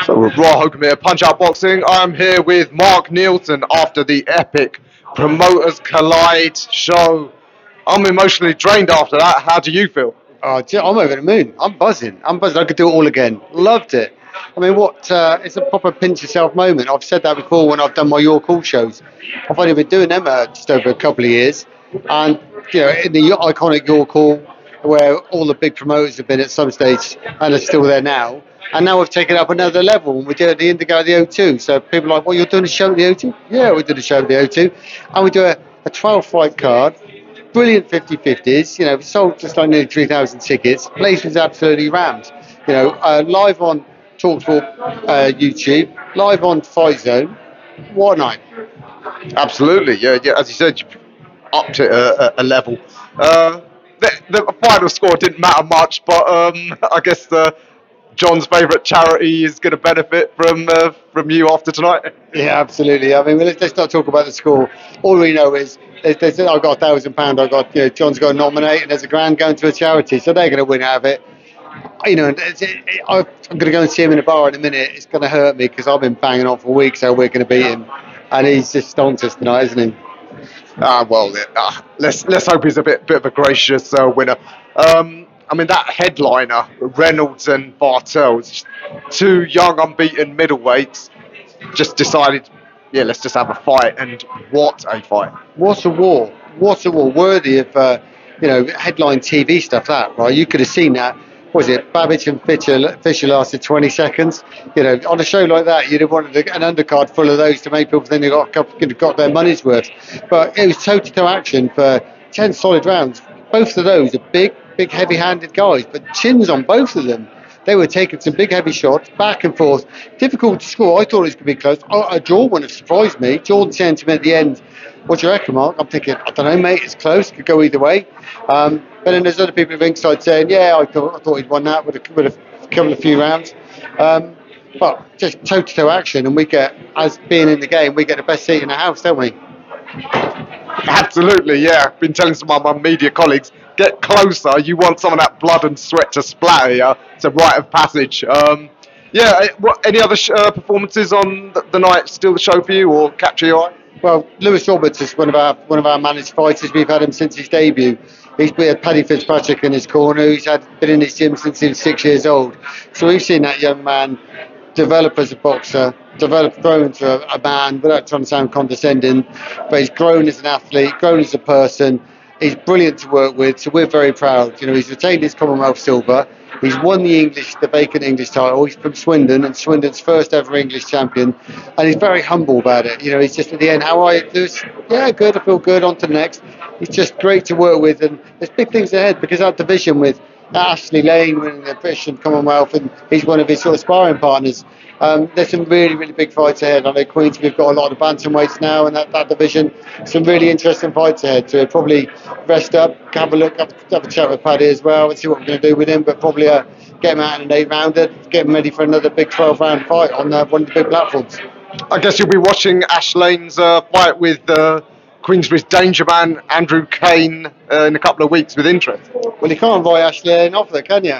So with Raw Hogan here, Punch Out Boxing. I'm here with Mark Neilson after the epic Promoters Collide show. I'm emotionally drained after that. How do you feel? Oh, I'm over the moon. I'm buzzing. I could do it all again. Loved it. I mean, it's a proper pinch yourself moment. I've said that before when I've done my York Hall shows. I've only been doing them just over a couple of years. And, in the iconic York Hall, where all the big promoters have been at some stage and are still there now. And now we've taken it up another level and we do it at the Indigo at the O2. So people are like, well, you're doing a show at the O2? Yeah, we did a show at the O2. And we do a 12 fight card. Brilliant 50-50s. We sold just like nearly 3,000 tickets. Place was absolutely rammed. Live on Talksport YouTube, live on Fightzone. What a night. Absolutely, yeah. As you said, you upped it a level. The final score didn't matter much, but I guess John's favourite charity is going to benefit from you after tonight. Yeah, absolutely. I mean, let's not talk about the score. All we know is I've got £1,000. I got John's got to nominate, and there's £1,000 going to a charity, so they're going to win out of it. I'm going to go and see him in a bar in a minute. It's going to hurt me because I've been banging on for weeks how we're going to beat him, and he's just stomped us tonight, isn't he? Let's hope he's a bit of a gracious winner. I mean, that headliner, Reynolds and Bartel, two young unbeaten middleweights, just decided, yeah, let's just have a fight. And what a fight! What a war! What a war! Worthy of headline TV stuff. That right? You could have seen that. What was it? Babbage and Fisher lasted 20 seconds. On a show like that, you'd have wanted an undercard full of those to make people think they got their money's worth. But it was toe-to-toe action for 10 solid rounds. Both of those are big, heavy-handed guys, but chins on both of them. They were taking some big, heavy shots, back and forth. Difficult to score. I thought it was going to be close. A draw wouldn't have surprised me. Jordan saying to me at the end, what do you reckon, Mark? I'm thinking, I don't know, mate, it's close. Could go either way. But then there's other people at ringside saying, yeah, I thought he'd won that with a couple of few rounds. But just toe-to-toe action, and we get, as being in the game, we get the best seat in the house, don't we? Absolutely, yeah. I've been telling some of my media colleagues, get closer. You want some of that blood and sweat to splatter you. It's a rite of passage. Any other performances on the night still the show for you or capture your eye? Well, Lewis Roberts is one of our managed fighters. We've had him since his debut. He's had Paddy Fitzpatrick in his corner. He's been in his gym since he was 6 years old. So we've seen that young man develop as a boxer, grow into a man without trying to sound condescending. But he's grown as an athlete, grown as a person. He's brilliant to work with, so we're very proud. He's retained his Commonwealth silver. He's won the vacant English title. He's from Swindon, and Swindon's first ever English champion. And he's very humble about it. He's just at the end, how are you, Lewis? Yeah, good, I feel good, on to the next. He's just great to work with, and there's big things ahead because our division with Ashley Lane winning the British and Commonwealth, and he's one of his sort of sparring partners. There's some really, really big fights ahead. I know Queens, we've got a lot of bantamweights now in that division. Some really interesting fights ahead. So we'll probably rest up, have a look, have a chat with Paddy as well and see what we're going to do with him. But probably get him out in an 8-rounder, get him ready for another big 12-round fight on one of the big platforms. I guess you'll be watching Ash Lane's fight with Queensbury's danger man, Andrew Kane, in a couple of weeks with interest. Well, you can't write Ash Lane off there, can you?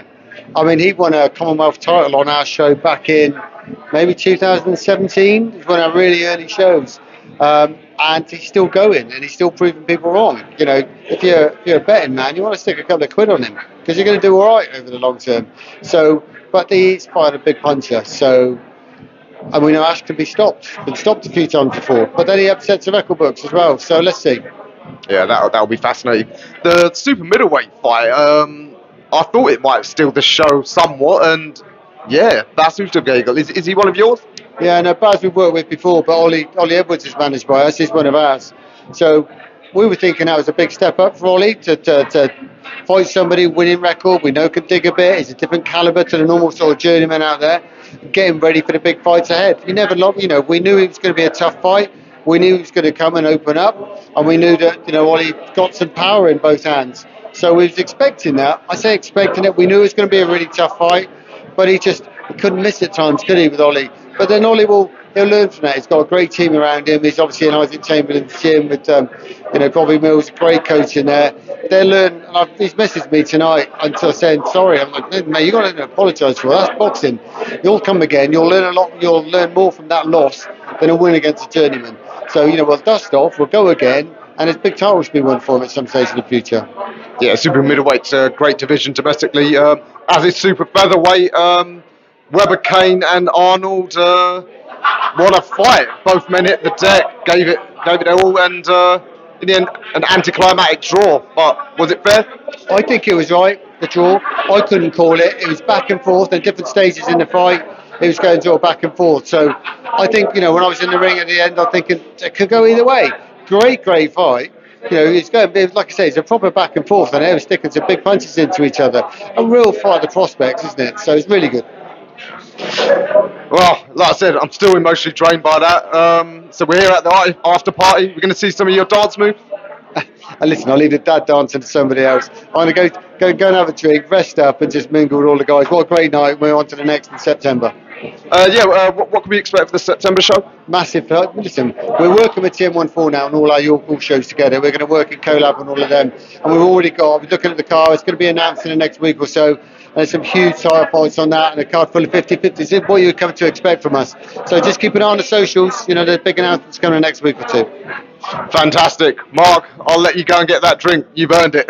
I mean, he won a Commonwealth title on our show back in maybe 2017. It was one of our really early shows. And he's still going, and he's still proving people wrong. If you're a betting man, you want to stick a couple of quid on him because you're going to do all right over the long term. So, but he's quite a big puncher. So, and we know Ash can be stopped. Been stopped a few times before, but then he upsets the record books as well. So let's see. Yeah, that'll be fascinating. The super middleweight fight. I thought it might steal the show somewhat, and yeah, Bas Ustergagel. Is he one of yours? Yeah, no, Baz we've worked with before, but Ollie Edwards is managed by us. He's one of ours. So we were thinking that was a big step up for Ollie to fight somebody winning record. We know can dig a bit. He's a different caliber to the normal sort of journeyman out there. Getting ready for the big fights ahead. We knew it was going to be a tough fight. We knew he was going to come and open up, and we knew that Ollie got some power in both hands. So we was expecting that. I say expecting it. We knew it was going to be a really tough fight, but he couldn't miss at times, could he, with Ollie? But then he'll learn from that. He's got a great team around him. He's obviously in Isaac Chamberlain's gym with Bobby Mills, a great coach in there. They'll learn. And he's messaged me tonight until saying sorry. I'm like, mate, you got to apologise for that. That's boxing. You'll come again. You'll learn a lot. You'll learn more from that loss than a win against a journeyman. So we'll dust off. We'll go again, and there's big titles to be won for him at some stage in the future. Yeah, super middleweight's a great division domestically. As is super featherweight, Weber, Kane, and Arnold. What a fight! Both men hit the deck, gave it all, and in the end, an anticlimactic draw. But was it fair? I think it was right, the draw. I couldn't call it. It was back and forth at different stages in the fight. It was going sort of back and forth. So I think, when I was in the ring at the end, I'm thinking it could go either way. Great fight. It's going, like I say, it's a proper back and forth, and they were sticking some big punches into each other. A real fight of the prospects, isn't it? So it's really good. Well, like I said, I'm still emotionally drained by that. So we're here at the after party. We're going to see some of your dance moves. And listen, I'll leave the dad dancing to somebody else. I'm going to go and have a drink, rest up, and just mingle with all the guys. What a great night. We're on to the next in September. What can we expect for the September show? Massive. Listen, we're working with TM14 now on all our York Hall shows together. We're going to work in collab on all of them. And we're looking at the car. It's going to be announced in the next week or so. And there's some huge title points on that and a card full of 50-50s. This is what you come to expect from us. So just keep an eye on the socials. There's big announcements coming next week or two. Fantastic. Mark, I'll let you go and get that drink. You've earned it.